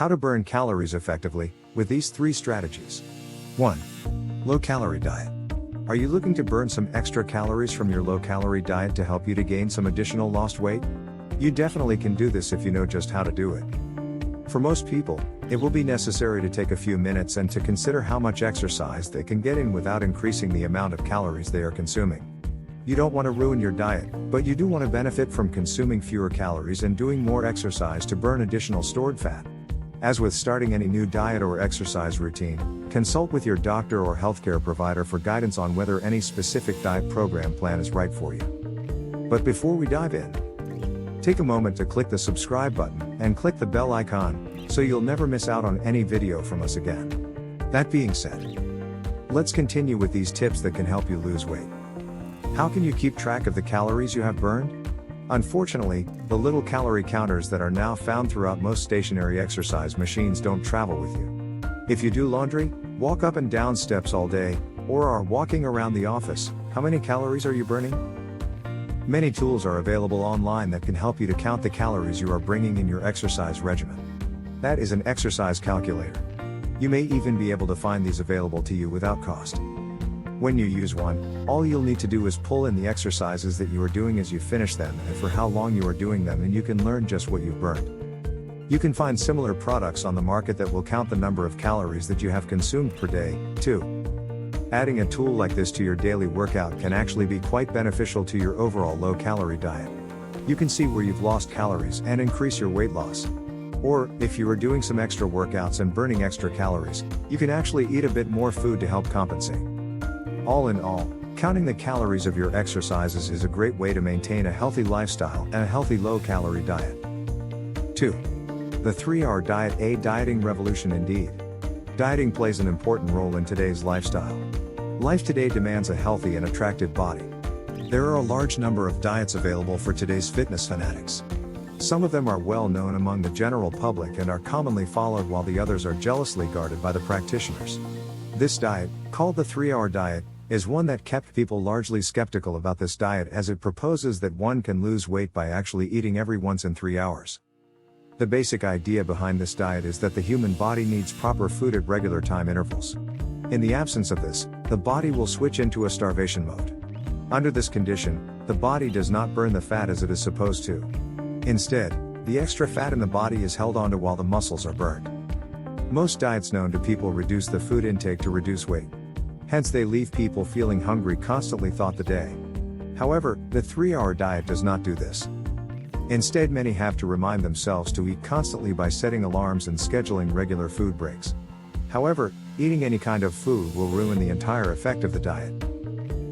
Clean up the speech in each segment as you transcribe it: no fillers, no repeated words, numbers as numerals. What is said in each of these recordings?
How to burn calories effectively, with these 3 strategies. 1. Low-calorie diet. Are you looking to burn some extra calories from your low-calorie diet to help you to gain some additional lost weight? You definitely can do this if you know just how to do it. For most people, it will be necessary to take a few minutes and to consider how much exercise they can get in without increasing the amount of calories they are consuming. You don't want to ruin your diet, but you do want to benefit from consuming fewer calories and doing more exercise to burn additional stored fat. As with starting any new diet or exercise routine, consult with your doctor or healthcare provider for guidance on whether any specific diet program plan is right for you. But before we dive in, take a moment to click the subscribe button and click the bell icon, so you'll never miss out on any video from us again. That being said, let's continue with these tips that can help you lose weight. How can you keep track of the calories you have burned? Unfortunately, the little calorie counters that are now found throughout most stationary exercise machines don't travel with you. If you do laundry, walk up and down steps all day, or are walking around the office, how many calories are you burning? Many tools are available online that can help you to count the calories you are bringing in your exercise regimen. That is an exercise calculator. You may even be able to find these available to you without cost. When you use one, all you'll need to do is pull in the exercises that you are doing as you finish them and for how long you are doing them, and you can learn just what you've burned. You can find similar products on the market that will count the number of calories that you have consumed per day, too. Adding a tool like this to your daily workout can actually be quite beneficial to your overall low-calorie diet. You can see where you've lost calories and increase your weight loss. Or, if you are doing some extra workouts and burning extra calories, you can actually eat a bit more food to help compensate. All in all, counting the calories of your exercises is a great way to maintain a healthy lifestyle and a healthy low-calorie diet. 2. The 3-hour diet, a dieting revolution indeed. Dieting plays an important role in today's lifestyle. Life today demands a healthy and attractive body. There are a large number of diets available for today's fitness fanatics. Some of them are well known among the general public and are commonly followed, while the others are jealously guarded by the practitioners. This diet, called the 3-hour diet, is one that kept people largely skeptical about this diet, as it proposes that one can lose weight by actually eating every once in 3 hours. The basic idea behind this diet is that the human body needs proper food at regular time intervals. In the absence of this, the body will switch into a starvation mode. Under this condition, the body does not burn the fat as it is supposed to. Instead, the extra fat in the body is held onto while the muscles are burned. Most diets known to people reduce the food intake to reduce weight. Hence they leave people feeling hungry constantly throughout the day. However, the 3-hour diet does not do this. Instead, many have to remind themselves to eat constantly by setting alarms and scheduling regular food breaks. However, eating any kind of food will ruin the entire effect of the diet.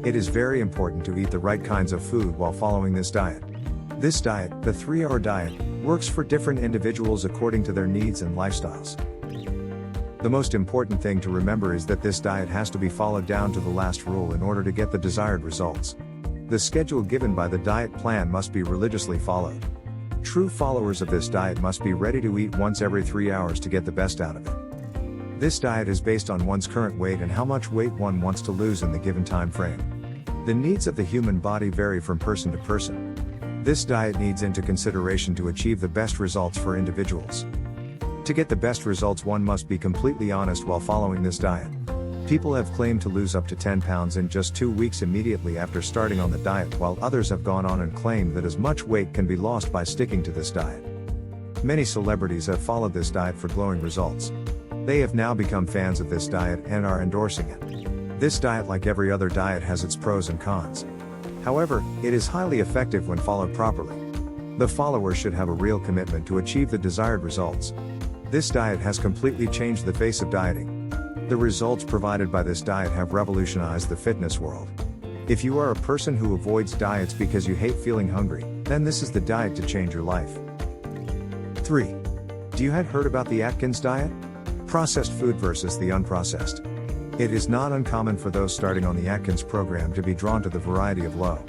It is very important to eat the right kinds of food while following this diet. This diet, the 3-hour diet, works for different individuals according to their needs and lifestyles. The most important thing to remember is that this diet has to be followed down to the last rule in order to get the desired results. The schedule given by the diet plan must be religiously followed. True followers of this diet must be ready to eat once every 3 hours to get the best out of it. This diet is based on one's current weight and how much weight one wants to lose in the given time frame. The needs of the human body vary from person to person. This diet needs into consideration to achieve the best results for individuals. To get the best results, one must be completely honest while following this diet. People have claimed to lose up to 10 pounds in just 2 weeks immediately after starting on the diet, while others have gone on and claimed that as much weight can be lost by sticking to this diet. Many celebrities have followed this diet for glowing results. They have now become fans of this diet and are endorsing it. This diet, like every other diet, has its pros and cons. However, it is highly effective when followed properly. The follower should have a real commitment to achieve the desired results. This diet has completely changed the face of dieting. The results provided by this diet have revolutionized the fitness world. If you are a person who avoids diets because you hate feeling hungry, then this is the diet to change your life. 3. Do you have heard about the Atkins diet? Processed food versus the unprocessed. It is not uncommon for those starting on the Atkins program to be drawn to the variety of low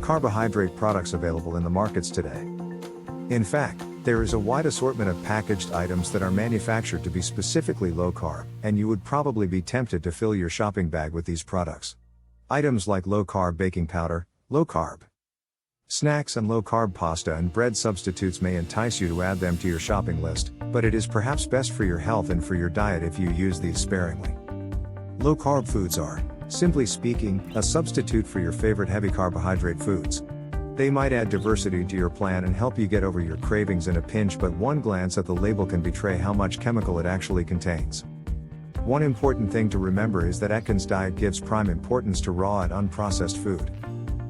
carbohydrate products available in the markets today. In fact, there is a wide assortment of packaged items that are manufactured to be specifically low carb, and you would probably be tempted to fill your shopping bag with these products. Items like low carb baking powder, low carb Snacks and low-carb pasta and bread substitutes may entice you to add them to your shopping list, but it is perhaps best for your health and for your diet if you use these sparingly. Low-carb foods are, simply speaking, a substitute for your favorite heavy carbohydrate foods. They might add diversity to your plan and help you get over your cravings in a pinch, but one glance at the label can betray how much chemical it actually contains. One important thing to remember is that Atkins diet gives prime importance to raw and unprocessed food.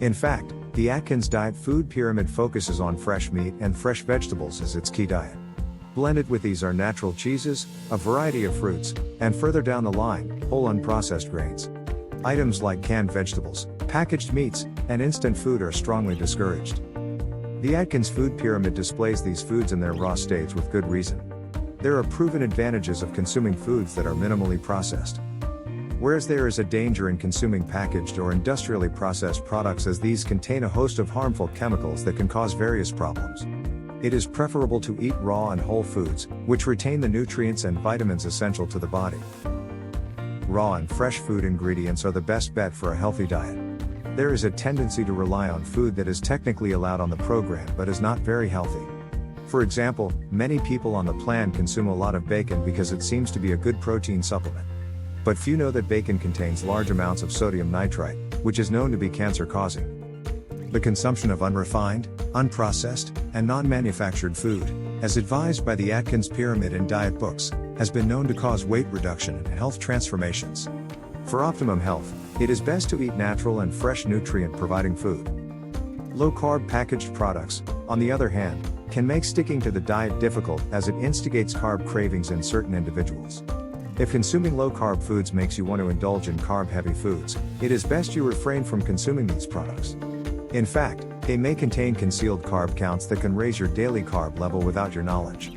In fact, the Atkins diet food pyramid focuses on fresh meat and fresh vegetables as its key diet. Blended with these are natural cheeses, a variety of fruits, and further down the line, whole unprocessed grains. Items like canned vegetables, packaged meats, and instant food are strongly discouraged. The Atkins food pyramid displays these foods in their raw states with good reason. There are proven advantages of consuming foods that are minimally processed. Whereas there is a danger in consuming packaged or industrially processed products, as these contain a host of harmful chemicals that can cause various problems. It is preferable to eat raw and whole foods, which retain the nutrients and vitamins essential to the body. Raw and fresh food ingredients are the best bet for a healthy diet. There is a tendency to rely on food that is technically allowed on the program but is not very healthy. For example, many people on the plan consume a lot of bacon because it seems to be a good protein supplement. But few know that bacon contains large amounts of sodium nitrite, which is known to be cancer-causing. The consumption of unrefined, unprocessed, and non-manufactured food, as advised by the Atkins Pyramid in diet books, has been known to cause weight reduction and health transformations. For optimum health, it is best to eat natural and fresh nutrient-providing food. Low-carb packaged products, on the other hand, can make sticking to the diet difficult as it instigates carb cravings in certain individuals. If consuming low-carb foods makes you want to indulge in carb-heavy foods, it is best you refrain from consuming these products. In fact, they may contain concealed carb counts that can raise your daily carb level without your knowledge.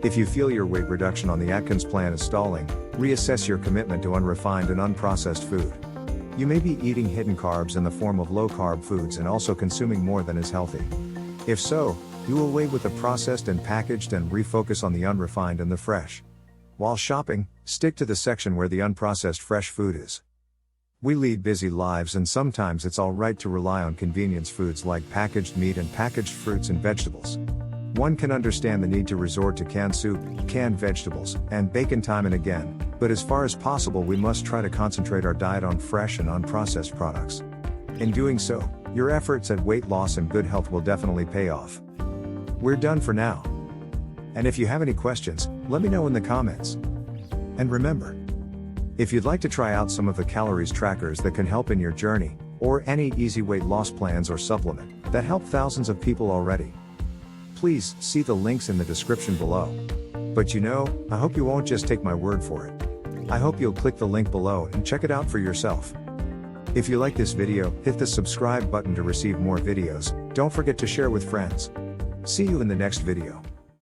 If you feel your weight reduction on the Atkins plan is stalling, reassess your commitment to unrefined and unprocessed food. You may be eating hidden carbs in the form of low-carb foods and also consuming more than is healthy. If so, do away with the processed and packaged and refocus on the unrefined and the fresh. While shopping, stick to the section where the unprocessed fresh food is. We lead busy lives, and sometimes it's alright to rely on convenience foods like packaged meat and packaged fruits and vegetables. One can understand the need to resort to canned soup, canned vegetables, and bacon time and again, but as far as possible we must try to concentrate our diet on fresh and unprocessed products. In doing so, your efforts at weight loss and good health will definitely pay off. We're done for now. And if you have any questions, let me know in the comments. And remember, if you'd like to try out some of the calories trackers that can help in your journey, or any easy weight loss plans or supplement that help thousands of people already, please see the links in the description below. But I hope you won't just take my word for it. I hope you'll click the link below and check it out for yourself. If you like this video, hit the subscribe button to receive more videos. Don't forget to share with friends. See you in the next video.